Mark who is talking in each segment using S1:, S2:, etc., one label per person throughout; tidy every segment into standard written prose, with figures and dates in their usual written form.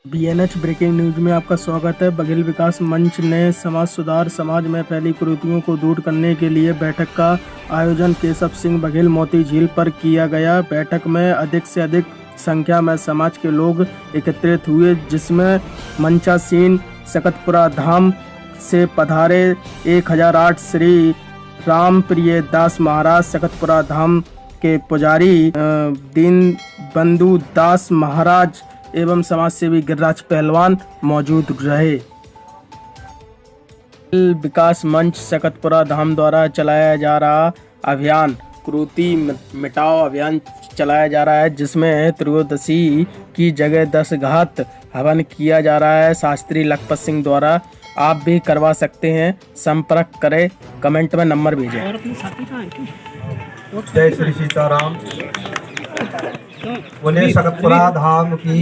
S1: BNH breaking news में आपका स्वागत है। बघेल विकास मंच ने समाज सुधार, समाज में फैली कुरीतियों को दूर करने के लिए बैठक का आयोजन केशव सिंह बघेल मोती झील पर किया गया। बैठक में अधिक से अधिक संख्या में समाज के लोग एकत्रित हुए, जिसमें मंचासीन सकतपुरा धाम से पधारे 1008 श्री राम प्रिय दास महाराज, सकतपुरा धाम के पुजारी दीन बंधु दास महाराज एवं समाज सेवी गिरिराज पहलवान मौजूद रहे। विकास मंच सकतपुरा धाम द्वारा चलाया जा रहा अभियान कुरीति मिटाओ अभियान चलाया जा रहा है, जिसमें त्रयोदशी की जगह 10 घात हवन किया जा रहा है शास्त्री लखपत सिंह द्वारा। आप भी करवा सकते हैं, संपर्क करें, कमेंट में नंबर भेजें।
S2: जय श्री सीताराम। बोले सकतपुरा धाम की,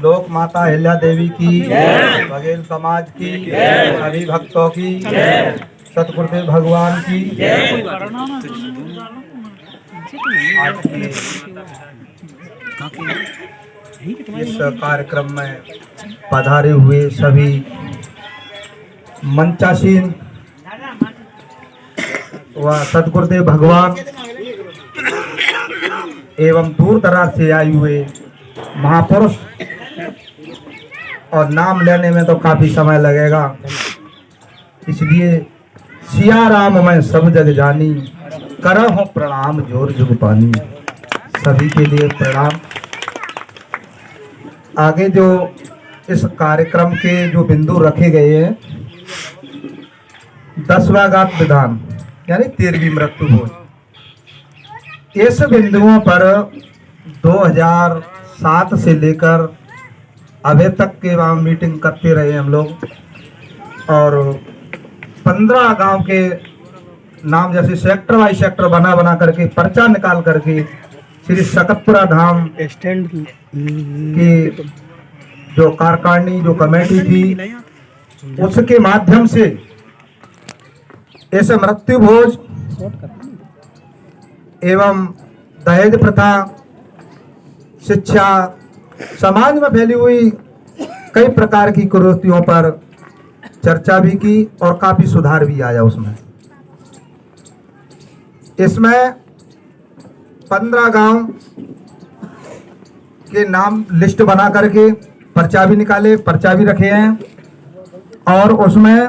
S2: लोक माता अहिल्या देवी की, बघेल समाज की, सभी भक्तों की, सतगुरुदेव भगवान की। इस कार्यक्रम में पधारे हुए सभी मंचासीन व सतगुरुदेव भगवान एवं दूर दराज से आए हुए महापुरुष, और नाम लेने में तो काफी समय लगेगा, इसलिए सिया राम मैं सब जग जानी, करहूं प्रणाम जोर जुग पानी। सभी के लिए प्रणाम। आगे जो इस कार्यक्रम के जो बिंदु रखे गए हैं, 10वां घात विधान यानी 13वीं मृत्यु भोज, इस बिंदुओं पर 2007 से लेकर अभी तक के वहाँ मीटिंग करते रहे हम लोग, और 15 गांव के नाम जैसे सेक्टर वाइज सेक्टर बना करके पर्चा निकाल करके श्री सकतपुरा धाम
S1: स्टैंड
S2: की जो कार्यकारिणी जो कमेटी थी, उसके माध्यम से इस मृत्यु भोज एवं दहेज प्रथा, शिक्षा, समाज में फैली हुई कई प्रकार की कुरीतियों पर चर्चा भी की और काफी सुधार भी आया उसमें। इसमें 15 गांव के नाम लिस्ट बना करके पर्चा भी निकाले, पर्चा भी रखे हैं, और उसमें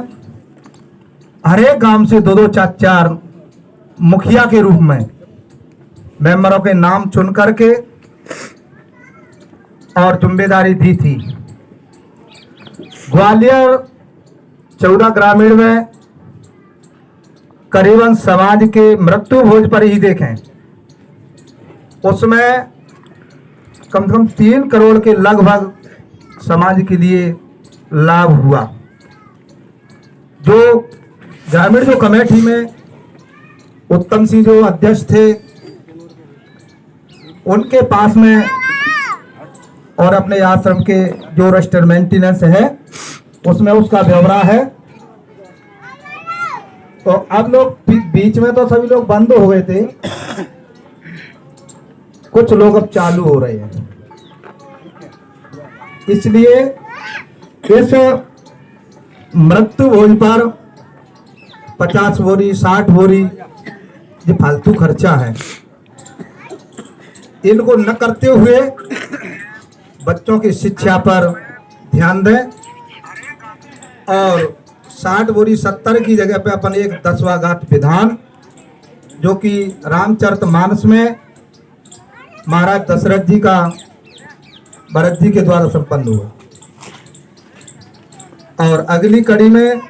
S2: हर एक गांव से 2-2, 4-4 मुखिया के रूप में मेंबरों के नाम चुन करके और जिम्मेदारी दी थी। ग्वालियर 14 ग्रामीण में करीबन समाज के मृत्यु भोज पर ही देखें, उसमें कम से कम 3 करोड़ के लगभग समाज के लिए लाभ हुआ। जो ग्रामीण जो कमेटी में उत्तम सिंह जो अध्यक्ष थे, उनके पास में और अपने आश्रम के जो रजिस्टर मेंटेनेंस है उसमें उसका ब्यौरा है। तो अब लोग बीच में तो सभी लोग बंद हो गए थे, कुछ लोग अब चालू हो रहे हैं, इसलिए इस मृत्यु भोज पर 50 बोरी 60 बोरी जो फालतू खर्चा है, इनको न करते हुए बच्चों की शिक्षा पर ध्यान दें, और 60 बोरी 70 की जगह पे अपन एक 10वां घात विधान, जो कि रामचरितमानस में महाराज दशरथ जी का भरत जी के द्वारा संपन्न हुआ। और अगली कड़ी में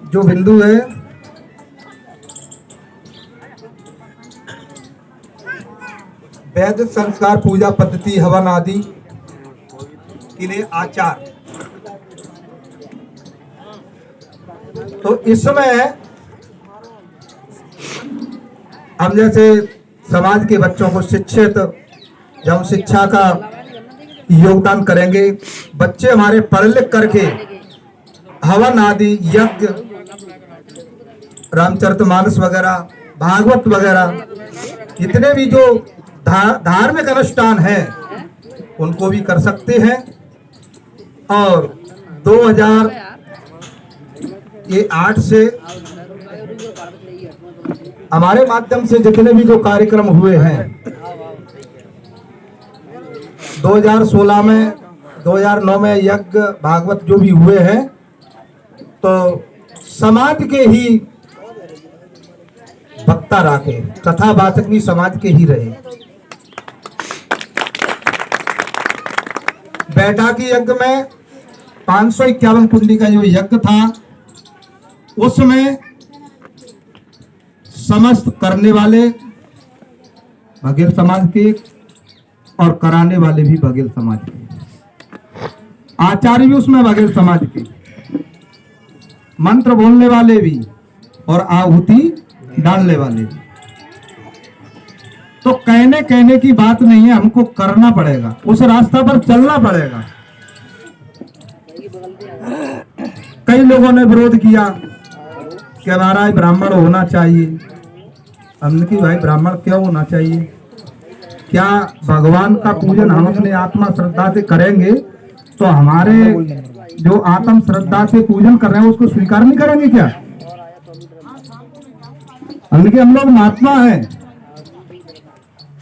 S2: जो बिंदु है, वैदिक संस्कार, पूजा पद्धति, हवन आदि के लिए आचार। तो इसमें हम जैसे समाज के बच्चों को शिक्षित, जब शिक्षा का योगदान करेंगे, बच्चे हमारे पढ़ लिख करके हवन आदि, यज्ञ रामचरितमानस वगैरह, भागवत वगैरह, इतने भी जो धार्मिक अनुष्ठान है उनको भी कर सकते हैं। और 2008 से हमारे माध्यम से जितने भी जो कार्यक्रम हुए हैं, 2016 में, 2009 में यज्ञ भागवत जो भी हुए हैं, तो समाज के ही वक्ता रखे, कथावाचक भी समाज के ही रहे। बैठाकी यज्ञ में 551 कुंडी का जो यज्ञ था, उसमें समस्त करने वाले बघेल समाज के और कराने वाले भी बघेल समाज के, आचार्य भी उसमें बघेल समाज के, मंत्र बोलने वाले भी और आहुति डालने वाले भी। तो कहने की बात नहीं है, हमको करना पड़ेगा, उस रास्ता पर चलना पड़ेगा। कई लोगों ने विरोध किया कि हमारा ब्राह्मण होना चाहिए। हमने कि भाई ब्राह्मण क्यों होना चाहिए? क्या भगवान का पूजन हम अपने आत्मा श्रद्धा से करेंगे तो हमारे जो आत्म श्रद्धा से पूजन कर रहे हैं उसको स्वीकार नहीं करेंगे क्या? हम लोग महात्मा हैं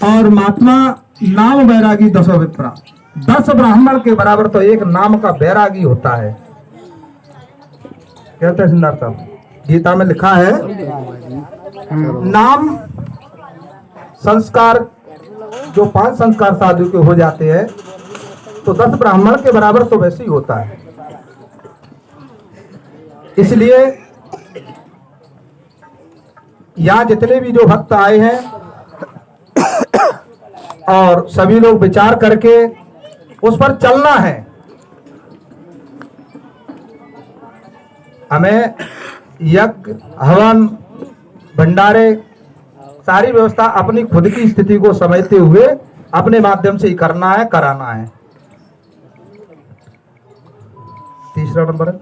S2: और महात्मा नाम बैरागी 10 विप्रा, 10 ब्राह्मण के बराबर तो एक नाम का बैरागी होता है। कहते हैं सिद्धार्थ साहब, गीता में लिखा है नाम संस्कार, जो 5 संस्कार साधु के हो जाते हैं तो 10 ब्राह्मण के बराबर तो वैसे ही होता है। इसलिए यहाँ जितने भी जो भक्त आए हैं और सभी लोग विचार करके उस पर चलना है। हमें यज्ञ, हवन, भंडारे, सारी व्यवस्था अपनी खुद की स्थिति को समझते हुए अपने माध्यम से ही करना है, कराना है। तीसरा नंबर है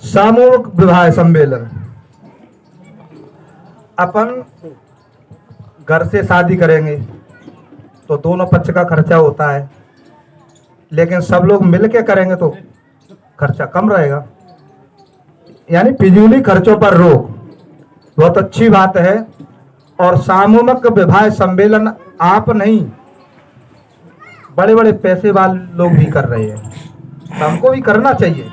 S2: सामूहिक विवाह सम्मेलन। अपन घर से शादी करेंगे तो दोनों पक्ष का खर्चा होता है, लेकिन सब लोग मिलके करेंगे तो खर्चा कम रहेगा। यानी फिजूली खर्चों पर रोक, बहुत अच्छी बात है। और सामूहिक विवाह सम्मेलन आप नहीं, बड़े बड़े पैसे वाले लोग भी कर रहे हैं, तो हमको भी करना चाहिए।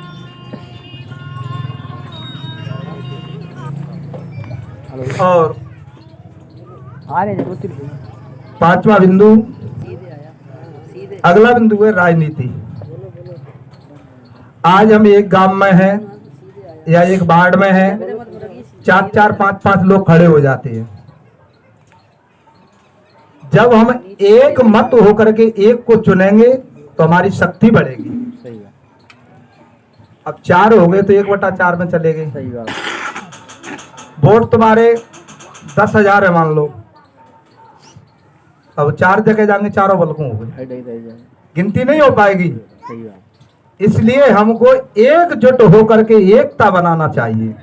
S2: और 5वां बिंदु, अगला बिंदु है राजनीति। आज हम एक गांव में हैं या एक वार्ड में हैं, 4-4, 5-5 लोग खड़े हो जाते हैं। जब हम एक मत होकर के एक को चुनेंगे तो हमारी शक्ति बढ़ेगी। अब 4 हो गए तो 1/4 में चले गए। वोट तुम्हारे 10,000 है मान लो, अब 4 जगह जाएंगे, चारों बलकों हो गए, गिनती नहीं हो पाएगी। इसलिए हमको एकजुट होकर के एकता बनाना चाहिए।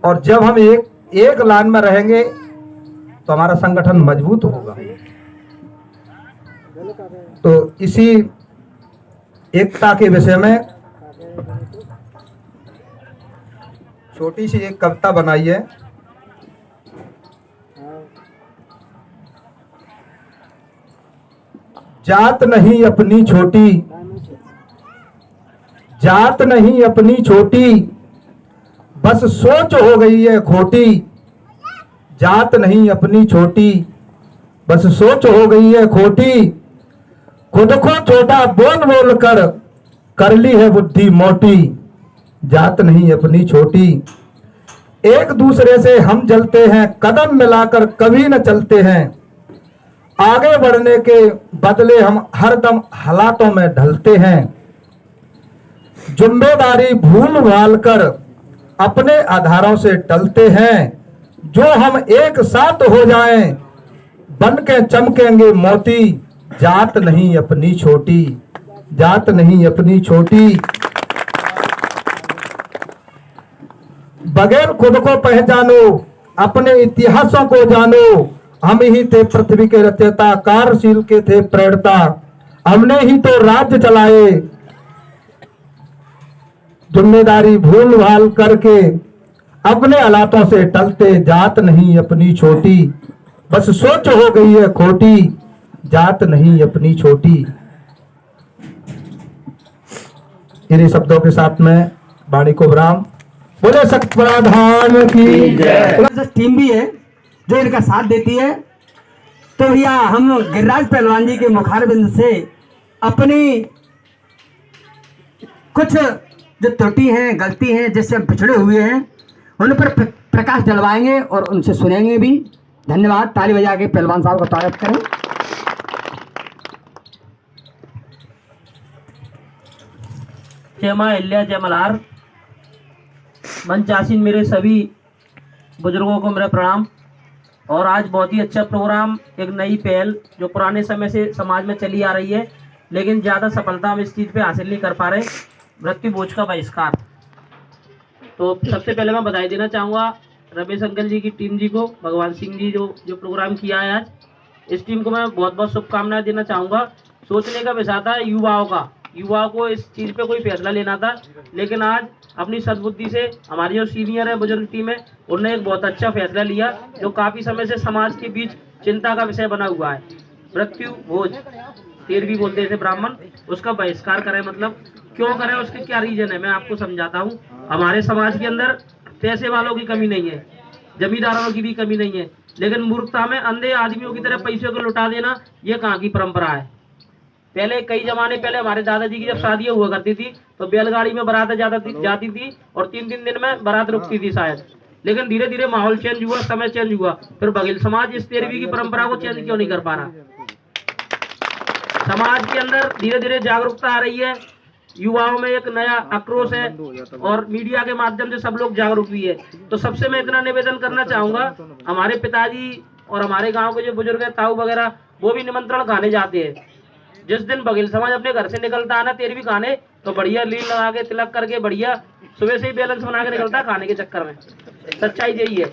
S2: और जब हम एक लाइन में रहेंगे तो हमारा संगठन मजबूत होगा। तो इसी एकता के विषय में छोटी सी एक कविता बनाई है। जात नहीं अपनी छोटी, जात नहीं अपनी छोटी, बस सोच हो गई है खोटी। जात नहीं अपनी छोटी, बस सोच हो गई है खोटी। खुद को छोटा बोल बोल कर ली है बुद्धि मोटी। जात नहीं अपनी छोटी, एक दूसरे से हम जलते हैं, कदम मिलाकर कभी न चलते हैं। आगे बढ़ने के बदले हम हरदम हालातों में ढलते हैं। जिम्मेदारी भूल भाल कर अपने आधारों से टलते हैं। जो हम एक साथ हो जाएं, बन के चमकेंगे मोती। जात नहीं अपनी छोटी, जात नहीं अपनी छोटी। बगैर खुद को पहचानो, अपने इतिहासों को जानो। हम ही थे पृथ्वी के रचयिता, कार्यशील के थे प्रेरणा। हमने ही तो राज्य चलाए, जिम्मेदारी भूल भाल करके अपने हालातों से टलते। जात नहीं अपनी छोटी, बस सोच हो गई है खोटी। जात नहीं अपनी छोटी। इन्हीं शब्दों के साथ में वाणी को विराम। बोले सतप्रधान की जय।
S3: टीम भी है जो इनका साथ देती है। तो भैया हम गिरिराज पहलवान जी के मुखारबिंद से अपनी कुछ जो त्रुटि हैं, गलती हैं, जिससे हम पिछड़े हुए हैं, उन पर प्रकाश डलवाएंगे और उनसे सुनेंगे भी। धन्यवाद। ताली बजा के पहलवान साहब का स्वागत करें।
S4: जय मां अहिल्या, जय मल्हार। मंचासीन मेरे सभी बुजुर्गों को मेरा प्रणाम। और आज बहुत ही अच्छा प्रोग्राम, एक नई पहल जो पुराने समय से समाज में चली आ रही है, लेकिन ज़्यादा सफलता हम इस चीज़ पे हासिल नहीं कर पा रहे। मृत्यु भोज का बहिष्कार। तो सबसे पहले मैं बधाई देना चाहूँगा रमेश अंकल जी की टीम जी को, भगवान सिंह जी जो प्रोग्राम किया है आज, इस टीम को मैं बहुत बहुत शुभकामनाएं देना चाहूँगा। सोचने का विषय था युवाओं का, युवाओं को इस चीज़ पे कोई फैसला लेना था, लेकिन आज अपनी सद्बुद्धि से हमारी जो सीनियर है बुजुर्ग टीम है, उन्होंने एक बहुत अच्छा फैसला लिया जो काफ़ी समय से समाज के बीच चिंता का विषय बना हुआ है। मृत्यु भोज, 13वीं बोलते थे ब्राह्मण, उसका बहिष्कार करें। मतलब क्यों करें, उसके क्या रीजन है, मैं आपको समझाता हूँ। हमारे समाज के अंदर पैसे वालों की कमी नहीं है, जमींदारों की भी कमी नहीं है, लेकिन मूर्खता में अंधे आदमियों की तरह पैसों को लुटा देना, ये कहाँ की परंपरा है। पहले कई जमाने पहले हमारे दादाजी की जब शादियां हुआ करती थी तो बैलगाड़ी में बारात जाती थी और 3-3 दिन में बारात रुकती थी शायद। लेकिन धीरे धीरे माहौल चेंज हुआ, समय चेंज हुआ, फिर बघेल समाज इस 13वीं की परंपरा को चेंज क्यों नहीं कर पा रहा। समाज के अंदर धीरे धीरे जागरूकता आ रही है, युवाओं में एक नया आक्रोश है और मीडिया के माध्यम से सब लोग जागरूक भी है। तो सबसे मैं इतना निवेदन करना चाहूंगा, हमारे पिताजी और हमारे गांव के जो बुजुर्ग है, ताऊ वगैरह, वो भी निमंत्रण खाने जाते हैं। जिस दिन बघेल समाज अपने घर से निकलता है ना 13वीं खाने, तो बढ़िया लील लगा के तिलक करके बढ़िया सुबह से ही बैलेंस बना के निकलता है खाने के चक्कर में। सच्चाई यही है।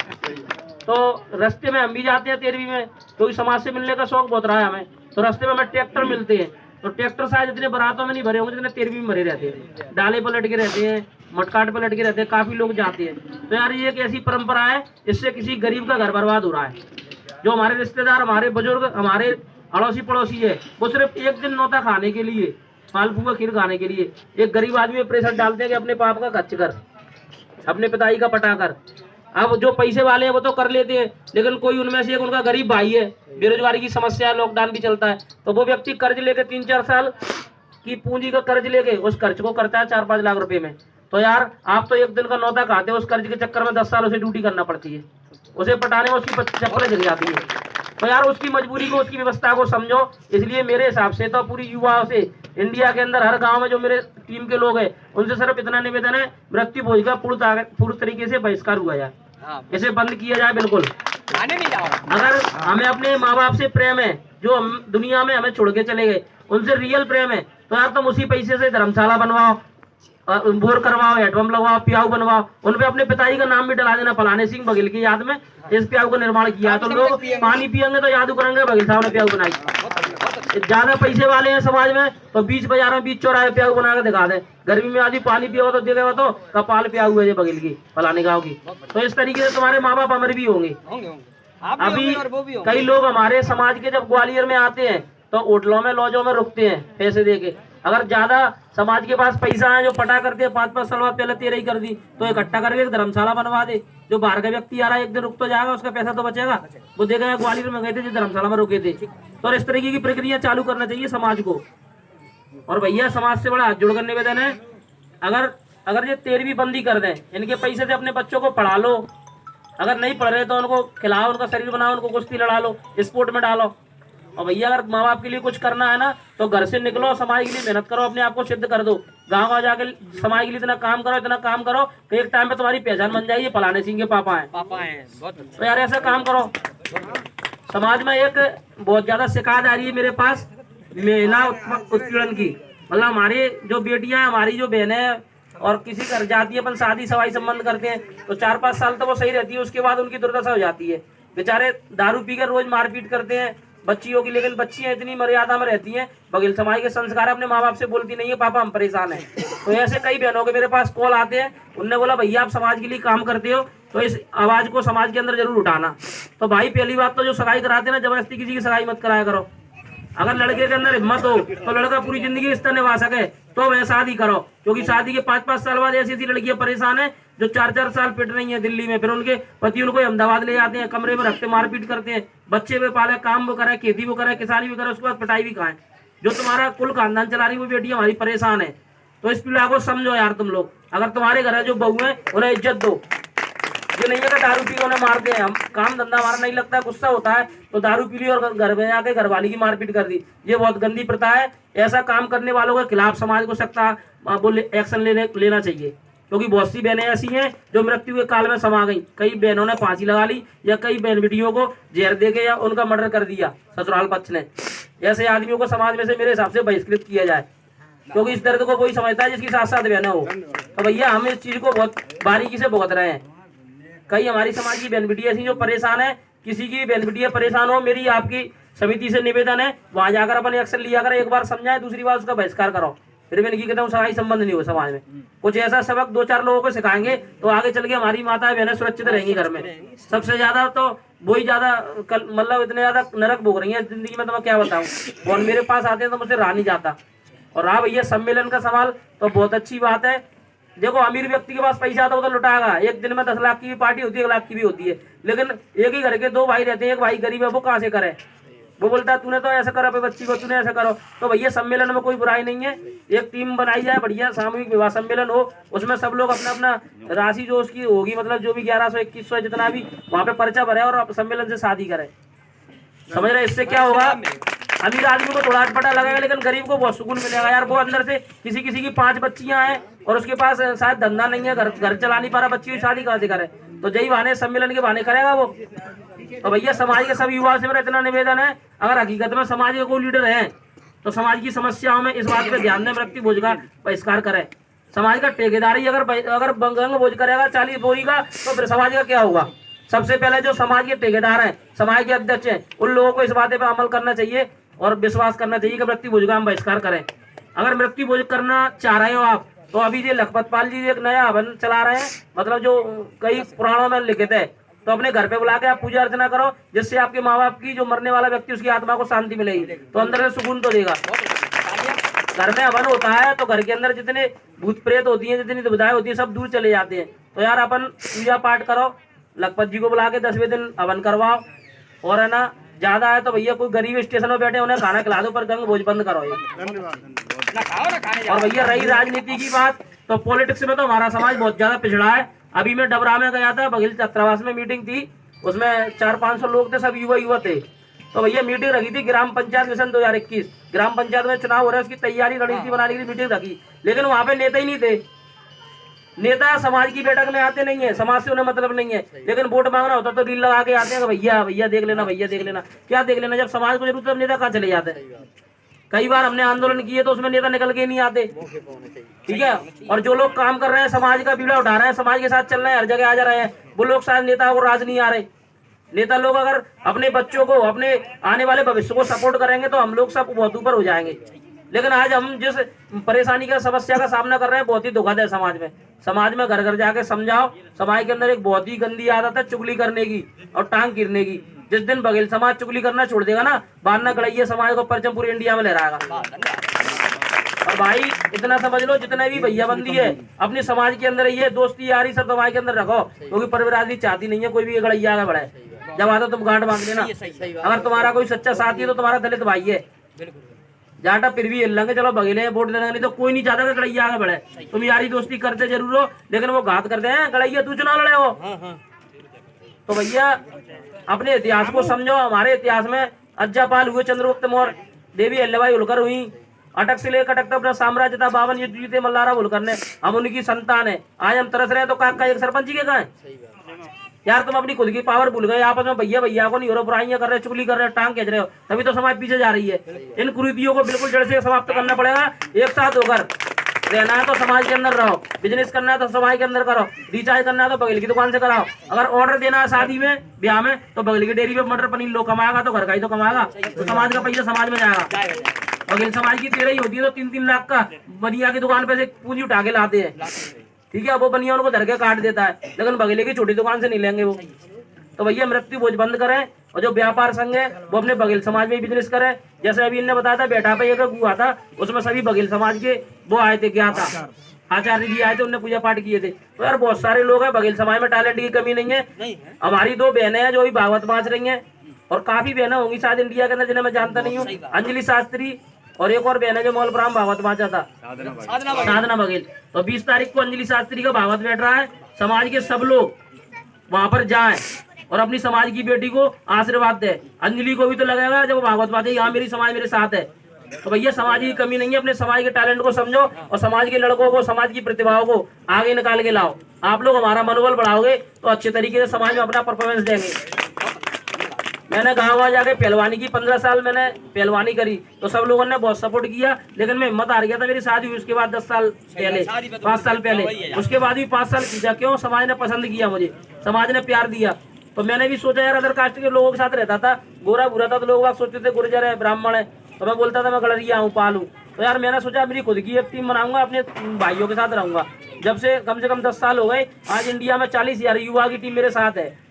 S4: तो रास्ते में हम भी जाते हैं 13वीं में, क्योंकि समाज से मिलने का शौक बहुत रहा है हमें। तो रास्ते में हमें ट्रैक्टर मिलते हैं, तो ट्रैक्टर शायद इतने बारातों में नहीं भरे होंगे जितने 13वीं में भरे रहते हैं। डाले पर लटके रहते हैं, मटकाट पर लटके रहते हैं, काफी लोग जाते हैं। तो यार ये एक ऐसी परंपरा है, इससे किसी गरीब का घर बर्बाद हो रहा है। जो हमारे रिश्तेदार, हमारे बुजुर्ग, हमारे अड़ोसी पड़ोसी है, वो सिर्फ एक दिन नौता खाने के लिए, मालपुआ खीर खाने के लिए एक गरीब आदमी में प्रेशर डालते हैं कि अपने पाप का खर्च कर, अपने पिताई का पटा कर। अब जो पैसे वाले हैं वो तो कर लेते हैं, लेकिन कोई उनमें से एक उनका गरीब भाई है, बेरोजगारी की समस्या, लॉकडाउन भी चलता है, तो वो व्यक्ति कर्ज लेके 3-4 साल की पूंजी का कर्ज लेके उस कर्ज को करता है 4-5 लाख रुपए में। तो यार आप तो एक दिन का नौता खाते हो, उस कर्ज के चक्कर में 10 साल उसे ड्यूटी करना पड़ती है, उसे पटाने में उसकी चप्पलें गिर जाती है। तो यार उसकी मजबूरी को, उसकी व्यवस्था को समझो। इसलिए मेरे हिसाब से तो पूरी युवाओं से, इंडिया के अंदर हर गांव में जो मेरे टीम के लोग हैं, उनसे सिर्फ इतना निवेदन है, मृत्यु भोज का पूर्ण तरीके से बहिष्कार हुआ जाए, इसे बंद किया जाए बिल्कुल। अगर हमें अपने माँ बाप से प्रेम है, जो हम दुनिया में हमें छोड़ के चले गए, उनसे रियल प्रेम है, तो यार तुम उसी पैसे से धर्मशाला बनवाओ, बोर करवाओ, हेडपम्प लगवाओ, प्याऊ बनवाओ, उनपे अपने पिताजी का नाम भी डला देना, फलाने सिंह बघेल की याद में इस प्याऊ का निर्माण किया। तो लोग पानी पियेंगे तो याद करेंगे बघेल साहब ने प्याऊ बनाई। ज्यादा पैसे वाले हैं समाज में तो बीच बाजार में, बीच चौराहे प्याऊ बना के दिखा दे, गर्मी में आदमी पानी पियो तो देखेगा तो कपाल प्याऊ है बघेल की, फलाने गाँव की। तो इस तरीके से तुम्हारे माँ बाप अमर भी होंगे। अभी कई लोग हमारे समाज के जब ग्वालियर में आते हैं तो होटलों में, लॉजों में रुकते हैं पैसे देके। अगर ज्यादा समाज के पास पैसा है, जो पटा करते हैं 5-5 साल बाद पहले 13 ही कर दी, तो इकट्ठा करके एक धर्मशाला बनवा दे। जो बाहर का व्यक्ति आ रहा है एक दिन रुक तो जाएगा, उसका पैसा तो बचेगा। वो देखेगा ग्वालियर में गए थे, जो धर्मशाला में रुके थे। तो इस तरीके की प्रक्रिया चालू करना चाहिए समाज को। और भैया समाज से बड़ा हाथ जोड़कर निवेदन है, अगर ये 13वीं बंदी कर दें, इनके पैसे से अपने बच्चों को पढ़ा लो, अगर नहीं पढ़ रहे तो उनको खिलाओ, उनका शरीर बनाओ, उनको कुश्ती लड़ा लो, स्पोर्ट में डालो। और भैया अगर माँ बाप के लिए कुछ करना है ना, तो घर से निकलो, समाज के लिए मेहनत करो, अपने आप को सिद्ध कर दो। गाँव जाके समाज के लिए इतना काम करो कि एक टाइम पे तुम्हारी पहचान बन जाएगी, फलाने सिंह के पापा हैं। तो यार ऐसा काम करो। समाज में एक बहुत ज्यादा शिकायत आ रही है मेरे पास महिला उत्पीड़न की। मतलब हमारे जो बेटियां, हमारी जो बहनें हैं और किसी घर जाती है, अपन शादी सवाई संबंध करते हैं तो 4-5 साल तो वो सही रहती है, उसके बाद उनकी दुर्दशा हो जाती है। बेचारे दारू पीकर रोज मारपीट करते हैं बच्चियों की, लेकिन बच्चियां इतनी मर्यादा में रहती हैं, बघेल समाज के संस्कार अपने माँ बाप से बोलती नहीं है पापा हम परेशान हैं। तो ऐसे कई बहनों के मेरे पास कॉल आते हैं, उनने बोला भैया आप समाज के लिए काम करते हो तो इस आवाज को समाज के अंदर जरूर उठाना। तो भाई पहली बात तो जो सगाई कराते हैं ना, जबरदस्ती किसी की सगाई मत कराया करो। अगर लड़के के अंदर हिम्मत हो तो लड़का पूरी जिंदगी इस तरह निभा सके तो वह शादी करो, क्योंकि शादी के 5-5 साल बाद ऐसी ऐसी लड़कियां परेशान है जो 4-4 साल पिट रही हैं दिल्ली में, फिर उनके पति उनको अहमदाबाद ले जाते हैं, कमरे में रखते मारपीट करते हैं, बच्चे भी पाले, काम भी करे, खेती भी करे, किसानी भी करे, उसके बाद पिटाई भी खाएं। जो तुम्हारा कुल खानदान चला रही वो बेटी हमारी परेशान है। तो इस पीड़ा को समझो यार तुम लोग। अगर तुम्हारे घर है जो बहू है उन्हें इज्जत दो। ये नहीं है कि दारू पी उन्हें मारते हैं, हम काम धंधा हमारा नहीं लगता, गुस्सा होता है तो दारू पी ली और घर में आके घरवाली की मारपीट कर दी। ये बहुत गंदी प्रथा है। ऐसा काम करने वालों के खिलाफ समाज को सख्त एक्शन लेना चाहिए, क्योंकि बहुत सी बहनें ऐसी हैं जो मृत्यु के काल में समा गई। कई बहनों ने फांसी लगा ली या कई बहन बेटियों को जहर देके या उनका मर्डर कर दिया ससुराल पक्ष ने। ऐसे आदमियों को समाज में से मेरे हिसाब से बहिष्कृत किया जाए, क्योंकि इस दर्द को कोई समझता है जिसकी साथ साथ बहनें हो। तो भैया हम इस चीज को बहुत बारीकी से भुगत रहे हैं। कई हमारी समाज की बहन बेटी ऐसी जो परेशान है, किसी की बहन बेटियां परेशान हो, मेरी आपकी समिति से निवेदन है वहां जाकर अपन एक्शन लिया करें। एक बार समझाए, दूसरी बार उसका बहिष्कार करो। फिर मैं नहीं कहता हूँ सगाई संबंध नहीं हो समाज में। कुछ ऐसा सबक 2-4 लोगों को सिखाएंगे तो आगे चल के हमारी माताएं बहनें सुरक्षित रहेंगी घर में। सबसे ज्यादा तो वही ज्यादा मतलब इतने ज्यादा नरक भोग रही है जिंदगी में, तो मैं क्या बताऊँ। और मेरे पास आते हैं तो मुझसे रहा नहीं जाता। और रहा भैया सम्मेलन का सवाल, तो बहुत अच्छी बात है। देखो अमीर व्यक्ति के पास पैसा आता है वो तो लुटाएगा, एक दिन में 10 लाख की भी पार्टी होती है, 1 लाख की भी होती है, लेकिन एक ही घर के 2 भाई रहते हैं, एक भाई गरीब है, वो कहाँ से करे। वो बोलता है तूने तो ऐसा करो अपनी बच्ची को, तूने ऐसा करो। तो भैया सम्मेलन में कोई बुराई नहीं है, एक टीम बनाई जाए, बढ़िया सामूहिक विवाह सम्मेलन हो, उसमें सब लोग अपना अपना राशि जो उसकी होगी, मतलब जो भी 1100-2100 जितना भी वहाँ पे पर्चा भरे और सम्मेलन से शादी करे। समझ रहे, इससे क्या होगा, अमीर आदमी को थोड़ा अटपटा लगेगा लेकिन गरीब को बहुत सुकून मिलेगा यार। वो अंदर से किसी किसी की 5 बच्चियां हैं और उसके पास शायद धंधा नहीं है, घर चला नहीं पा रहा, बच्ची की शादी कहाँ से करे, तो यही बहाने सम्मेलन के बहाने करेगा वो। तो भैया समाज के सभी युवाओं से मेरा इतना निवेदन है, अगर हकीकत में समाज के कोई लीडर है तो समाज की समस्याओं में इस बात पे ध्यान दें, मृत्यु भोज का बहिष्कार करें। समाज का ठेकेदारी अगर गंग भोज करेगा 40 बोरी का, तो फिर समाज का क्या होगा। सबसे पहले जो समाज के ठेकेदार हैं, समाज के अध्यक्ष हैं, उन लोगों को इस बात पे अमल करना चाहिए और विश्वास करना चाहिए कि मृत्यु भोज का हम बहिष्कार करें। अगर मृत्यु भोज करना चाह रहे हो आप, तो अभी ये लखपत पाल जी एक नया हवन चला रहे हैं, मतलब जो कई पुराणों में लिखित है, तो अपने घर पे बुला के आप पूजा अर्चना करो, जिससे आपके माँ बाप की जो मरने वाला व्यक्ति उसकी आत्मा को शांति मिलेगी, तो अंदर से सुकून तो देगा। घर में हवन होता है तो घर के अंदर जितने भूत प्रेत होती हैं, जितनी दुविधाएं होती है, सब दूर चले जाते हैं। तो यार अपन पूजा पाठ करो, लखपत जी को बुला के 10वें दिन हवन करवाओ, और है ना ज्यादा है तो भैया कोई गरीब स्टेशन में बैठे उन्हें खाना खिला दो, पर गंग भोज बंद करो ये। और भैया रही राजनीति की बात, तो पॉलिटिक्स में तो हमारा समाज बहुत ज्यादा पिछड़ा है। अभी मैं डबरा में गया था, बघेल छात्रावास में मीटिंग थी, उसमें 400-500 लोग थे, सब युवा थे। तो भैया मीटिंग रखी थी ग्राम पंचायत मिशन 2021, ग्राम पंचायत में चुनाव हो रहा है, उसकी तैयारी रणनीति बनाने की मीटिंग रखी, लेकिन वहां पे नेता ही नहीं थे। नेता समाज की बैठक में आते नहीं है, समाज से उन्हें मतलब नहीं है, लेकिन वोट मांगना होता तो रील लगा के आते हैं, भैया भैया देख लेना, भैया देख लेना। क्या देख लेना, जब समाज को जरूरत है नेता कहाँ चले जाते हैं। कई बार हमने आंदोलन किए तो उसमें नेता निकल के नहीं आते, ठीक है। और जो लोग काम कर रहे हैं, समाज का बीड़ा उठा रहे हैं, समाज के साथ चल रहे हैं, हर जगह आ जा रहे हैं, वो लोग शायद नेता को राज नहीं आ रहे। नेता लोग अगर अपने बच्चों को, अपने आने वाले भविष्य को सपोर्ट करेंगे तो हम लोग सब बहुत ऊपर हो जाएंगे। लेकिन आज हम जिस परेशानी का, समस्या का सामना कर रहे हैं, बहुत ही दुखद है समाज में। समाज में घर घर जाके समझाओ, समाज के अंदर एक बहुत ही गंदी आदत है चुगली करने की और टांग गिरने की। जिस दिन बघेल समाज चुगली करना छोड़ देगा ना, बांधना गड़ैया समाज को परचम पूरे इंडिया में लहराएगा। और भाई इतना समझ लो, जितने भी भैया बंदी है अपने समाज के अंदर ये दोस्ती यारी सब समाज के अंदर रखो, क्योंकि परवराजी चाहती नहीं है कोई भी गड़ैया आगे बढ़े। जब आता तुम गांठ बांध लेना, अगर तुम्हारा कोई सच्चा साथी है तो तुम्हारा दलित भाई है, जाटा फिर भी हिल लेंगे, चलो बघेले वोट देना, नहीं तो कोई नहीं चाहता कि गड़ैया आगे बढ़े। तुम यारी दोस्ती करते जरूर हो, लेकिन वो घात करते हैं, गड़ैया तू चुनाव लड़े हो। तो भैया अपने इतिहास को समझो। हमारे इतिहास में अज्जापाल हुए, चंद्रगुप्त मौर्य, देवी अहिल्याबाई होलकर हुई, अटक से लेकर अटक तक अपना साम्राज्य था, 52 युद्ध जीते मल्हारा होलकर ने, हम उनकी संतान है। आज हम तरस रहे हैं तो काका एक सरपंच के कहाँ है। यार तुम अपनी खुद की पावर भूल गए, आपस में भैया भैया को नहीं हो रहा, बुराइयां कर रहे हो, चुगली कर रहे हो, टांग खींच रहे हो, तभी तो समाज पीछे जा रही है। इन कुरीतियों को बिल्कुल जड़ से समाप्त करना पड़ेगा। एक साथ होकर रहना है तो समाज के अंदर रहो, बिजनेस करना है तो समाज के अंदर करो, रिचार्ज करना है तो बगल की दुकान से कराओ, अगर ऑर्डर देना है शादी में ब्याह में तो बगल की डेयरी पे मटर पनीर लोग कमाएगा तो घर का ही तो कमाएगा, तो समाज का पैसा समाज में जाएगा। और समाज की तेरह ही होती है तो 3-3 लाख का बनिया की दुकान पे से पूंजी उठा के लाते हैं, ठीक है, वो बनिया उनको धर के काट देता है, लेकिन बगले की छोटी दुकान से नहीं लेंगे वो। तो भैया मृत्यु भोज बंद करें और जो व्यापार संघ है वो अपने बघेल समाज में बिजनेस करे। जैसे अभी इनने बताया था बैठा पे एक हुआ था, उसमें सभी बघेल समाज के वो आए थे, क्या था, आचार्य जी आए थे, उनने पूजा पाठ किए थे। तो यार बहुत सारे लोग हैं बघेल समाज में, टैलेंट की कमी नहीं है। हमारी 2 बहनें हैं जो भी भागवत बांच रही हैं, और काफी बहनें होंगी शायद इंडिया के अंदर जिन्हें मैं जानता नहीं हूँ, अंजलि शास्त्री और एक और बहन है जो मौलपुराम भागवत बांचा था, साधना बघेल। तो 20 तारीख को अंजलि शास्त्री का भागवत बैठ रहा है, समाज के सब लोग वहां पर जाएं और अपनी समाज की बेटी को आशीर्वाद दे। अंजलि को भी तो लगेगा जब वो भागवत बांचे, यहाँ मेरी समाज मेरे साथ है। तो भैया समाज की कमी नहीं है, अपने समाज के टैलेंट को समझो और समाज के लड़कों को, समाज की प्रतिभाओं को आगे निकाल के लाओ। आप लोग हमारा मनोबल बढ़ाओगे तो अच्छे तरीके से समाज में अपना परफॉर्मेंस देंगे। मैंने गाँव जाके पहलवानी की, 15 साल मैंने पहलवानी करी, तो सब लोगों ने बहुत सपोर्ट किया, लेकिन मैं हिम्मत हार गया था। मेरी शादी हुई उसके बाद 10 साल पहले, 5 साल पहले, उसके बाद भी 5 साल खींचा। क्यों? समाज ने पसंद किया मुझे, समाज ने प्यार दिया। तो मैंने भी सोचा यार अदर कास्ट के लोगों के साथ रहता था, गोरा बुरा था, तो लोग सोचते थे गुर्जर है, ब्राह्मण है, तो मैं बोलता था मैं गलरिया हूँ, पाल हूँ। तो यार मैंने सोचा मेरी खुद की एक टीम बनाऊंगा, अपने भाइयों के साथ रहूंगा। जब से कम 10 साल हो गए, आज इंडिया में 40,000 युवा की टीम मेरे साथ है।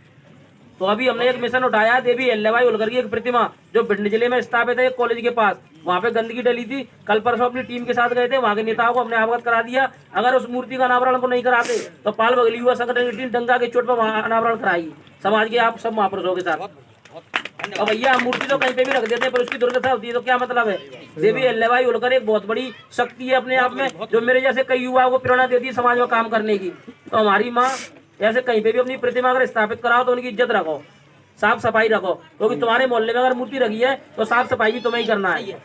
S4: तो अभी हमने एक मिशन उठाया है, देवी अहिल्याबाई होलकर की एक प्रतिमा जो भिंड जिले में स्थापित है, एक कॉलेज के पास, वहाँ पे गंदगी डली थी। कल परसों अपनी टीम के साथ गए थे, वहाँ के नेताओं को हमने अवगत करा दिया, अगर उस मूर्ति का अनावरण को नहीं कराते तो पाल बगली युवा संगठन की टीम डंगा के चोट पर वहाँ अनावरण कराएगी समाज के आप सब महापुरुषों के साथ। और भैया मूर्ति तो कहीं पे भी रख देते हैं, पर उसकी दुर्दशा होती है तो क्या मतलब है। देवी अहिल्याबाई होलकर एक बहुत बड़ी शक्ति है अपने आप में, जो मेरे जैसे कई युवाओं को प्रेरणा देती है समाज में काम करने की। तो हमारी माँ ऐसे कहीं पे भी अपनी प्रतिमा अगर स्थापित कराओ तो उनकी इज्जत रखो, साफ सफाई रखो, क्योंकि तुम्हारे मोहल्ले में अगर मूर्ति रखी है तो साफ सफाई भी तुम्हें ही करना है।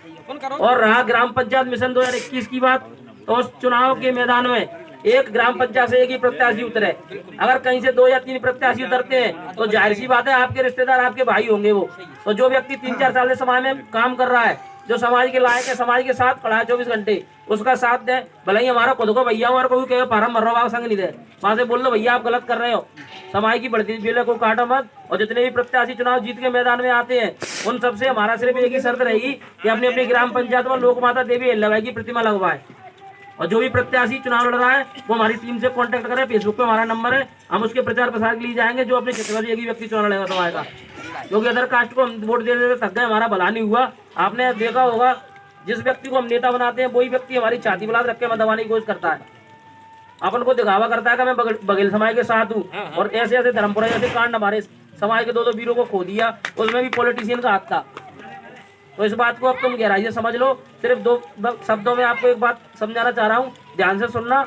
S4: और रहा ग्राम पंचायत मिशन 2021 की बात, तो उस चुनाव के मैदान में एक ग्राम पंचायत से एक ही प्रत्याशी उतरे। अगर कहीं से 2 या 3 प्रत्याशी उतरते हैं तो जाहिर सी बात है आपके रिश्तेदार, आपके भाई होंगे वो। तो जो व्यक्ति 3-4 साल से समाज में काम कर रहा है, जो समाज के लायक है, समाज के साथ खड़ा है 24 घंटे, उसका साथ दे। भले ही हमारा खुद को भैया हमारे को भी कहे फार्म मर रहा हो, संग नहीं दे, वहां से बोल दो भैया आप गलत कर रहे हो। समाज की बढ़ती बेले को काटो मत। और जितने भी प्रत्याशी चुनाव जीत के मैदान में आते हैं उन सबसे हमारा सिर्फ एक ही शर्त रहेगी कि अपनी अपनी ग्राम पंचायत में लोक माता देवी अहिल्याबाई की प्रतिमा लगवाए। और जो भी प्रत्याशी चुनाव लड़ रहा है वो हमारी टीम से कांटेक्ट करें, फेसबुक पे हमारा नंबर है, हम उसके प्रचार प्रसार के लिए जाएंगे। जो अपने क्षेत्र में एक ही व्यक्ति चुनाव लड़ेगा समाज का, क्योंकि अदर कास्ट को हम वोट दे देते थक गए, हमारा भला नहीं हुआ। आपने देखा होगा जिस व्यक्ति को हम नेता बनाते हैं वही व्यक्ति हमारी छाती बुलाद रख के हमें दबाने की कोशिश करता है, अपन को दिखावा करता है कि मैं बघेल समाज के साथ हूँ। और ऐसे ऐसे धर्मपुरा जैसे कांड हमारे समाज के 2-2 वीरों को खो दिया, उसमें भी पॉलिटिशियन का हाथ था। तो इस बात को अब तुम गहराई से समझ लो। सिर्फ 2 शब्दों में आपको एक बात समझाना चाह रहा हूँ, ध्यान से सुनना।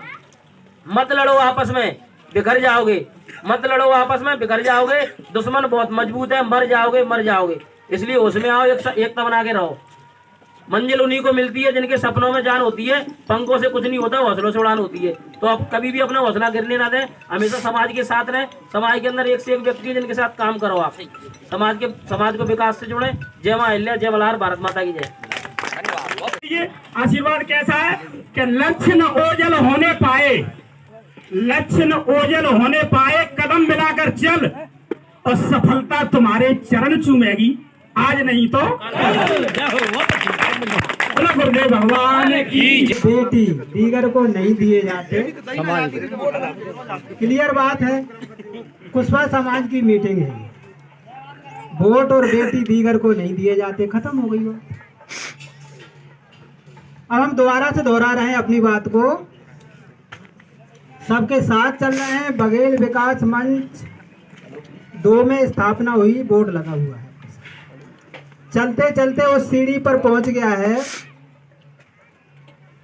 S4: मत लड़ो आपस में, बिखर जाओगे। मत लड़ो आपस में, बिखर जाओगे। दुश्मन बहुत मजबूत है, मर जाओगे मर जाओगे। इसलिए उसमें आओ, एकता बना के रहो। मंजिल उन्हीं को मिलती है जिनके सपनों में जान होती है। पंखों से कुछ नहीं होता, हौसलों से उड़ान होती है। तो आप कभी भी अपना हौसला गिरने ना दें, हमेशा समाज के साथ रहें। समाज के अंदर एक से एक व्यक्ति है जिनके साथ काम करो आप, समाज को विकास से जुड़े। जय मां अहिल्या, जय मल्हार, भारत माता की जय।
S5: ये आशीर्वाद कैसा है कि लक्ष्य न ओझल होने पाए, लक्ष्य न ओझल होने पाए, कदम मिलाकर चल और सफलता तुम्हारे चरण चूमेगी, आज नहीं तो गुरुदेव भगवान की।
S6: बेटी दीगर को नहीं दिए जाते, क्लियर बात है। कुशवा समाज की मीटिंग है, वोट और बेटी दीगर को नहीं दिए जाते, खत्म हो गई बात। अब हम दोबारा से दोहरा रहे हैं अपनी बात को, सबके साथ चल रहे हैं। बघेल विकास मंच 2 में स्थापना हुई, बोर्ड लगा हुआ है। चलते चलते उस सीढ़ी पर पहुंच गया है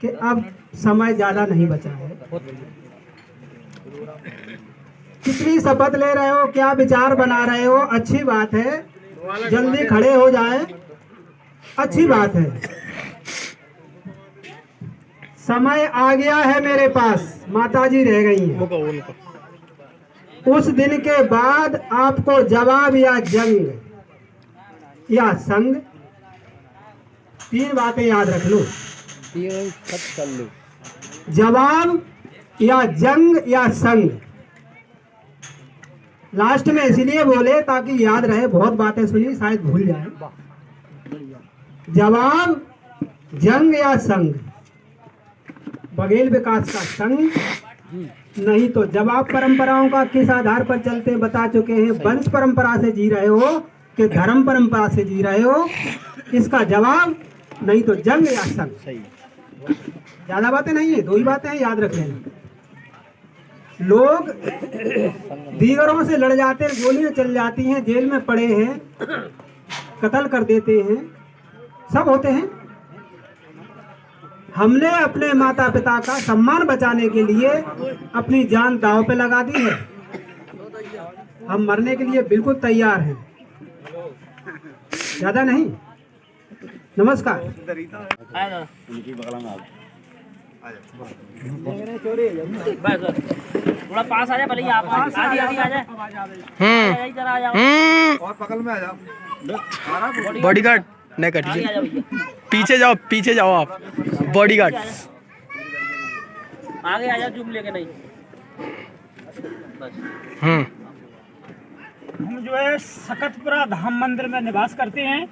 S6: कि अब समय ज्यादा नहीं बचा है। कितनी शपथ ले रहे हो, क्या विचार बना रहे हो, अच्छी बात है। जल्दी खड़े हो जाए, अच्छी बात है। समय आ गया है मेरे पास, माताजी रह गई हैं। उस दिन के बाद आपको जवाब या जंग या संग, 3 बातें याद रख लो। जवाब या जंग या संग। लास्ट में इसलिए बोले ताकि याद रहे, बहुत बातें सुनी शायद भूल जाए। जवाब, जंग या संग। बघेल विकास का संग नहीं तो जवाब। परंपराओं का किस आधार पर चलते हैं बता चुके हैं। वंश परंपरा से जी रहे हो कि धर्म परंपरा से जी रहे हो, इसका जवाब नहीं तो जंग या संग। ज्यादा बातें नहीं है, 2 ही बातें हैं, याद रख लेना। लोग दीगरों से लड़ जाते हैं, गोलियां चल जाती हैं, जेल में पड़े हैं, कत्ल कर देते हैं, सब होते हैं। हमने अपने माता पिता का सम्मान बचाने के लिए अपनी जान दांव पे लगा दी है। हम मरने के लिए बिल्कुल तैयार हैं, ज्यादा नहीं। नमस्कार।
S4: थोड़ा पास आ जाए, भले ही आप आधी आ जाए।
S2: और बगल में आ जाओ।
S1: बॉडीगार्ड नहीं कटिए, पीछे जाओ आप। बॉडीगार्ड
S4: आगे आ जाओ, जूम लेके नहीं।
S5: हम जो है सकतपुरा धाम मंदिर में निवास करते हैं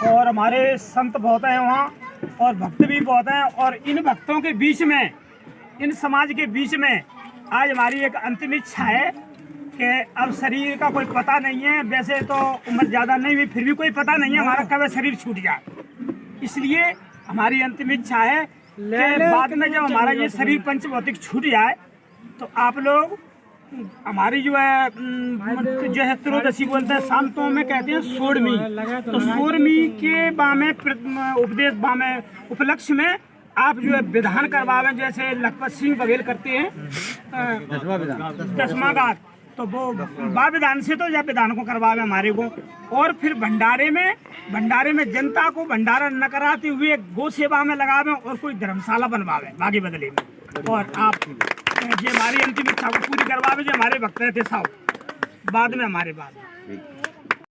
S5: और हमारे संत बहुत हैं वहाँ और भक्त भी बहुत हैं। और इन भक्तों के बीच में, इन समाज के बीच में आज हमारी एक अंतिम इच्छा है कि अब शरीर का कोई पता नहीं है। वैसे तो उम्र ज़्यादा नहीं हुई, फिर भी कोई पता नहीं है हमारा कब शरीर छूट जाए। इसलिए हमारी अंतिम इच्छा है कि बाद में जब हमारा ये शरीर पंचभौतिक छूट जाए तो आप लोग हमारी जो है त्रयोदशी बोलते हैं, शांतों में कहते हैं सोड़मी, तो सोड़मी के बामे उपदेश बामे उपलक्ष्य में आप जो है विधान करवावें, जैसे लखपत सिंह बघेल करते हैं 10वां गात, तो वो बा विधान से तो या विधान को करवावे हमारे को। और फिर भंडारे में जनता को भंडारा न कराते हुए गौ सेवा में लगावे और कोई धर्मशाला बनवावे बागी बदले में। और आप जो हमारी अंतिम इच्छा को पूरी करवावे, जो हमारे भक्त रहते साहब बाद में हमारे बाद।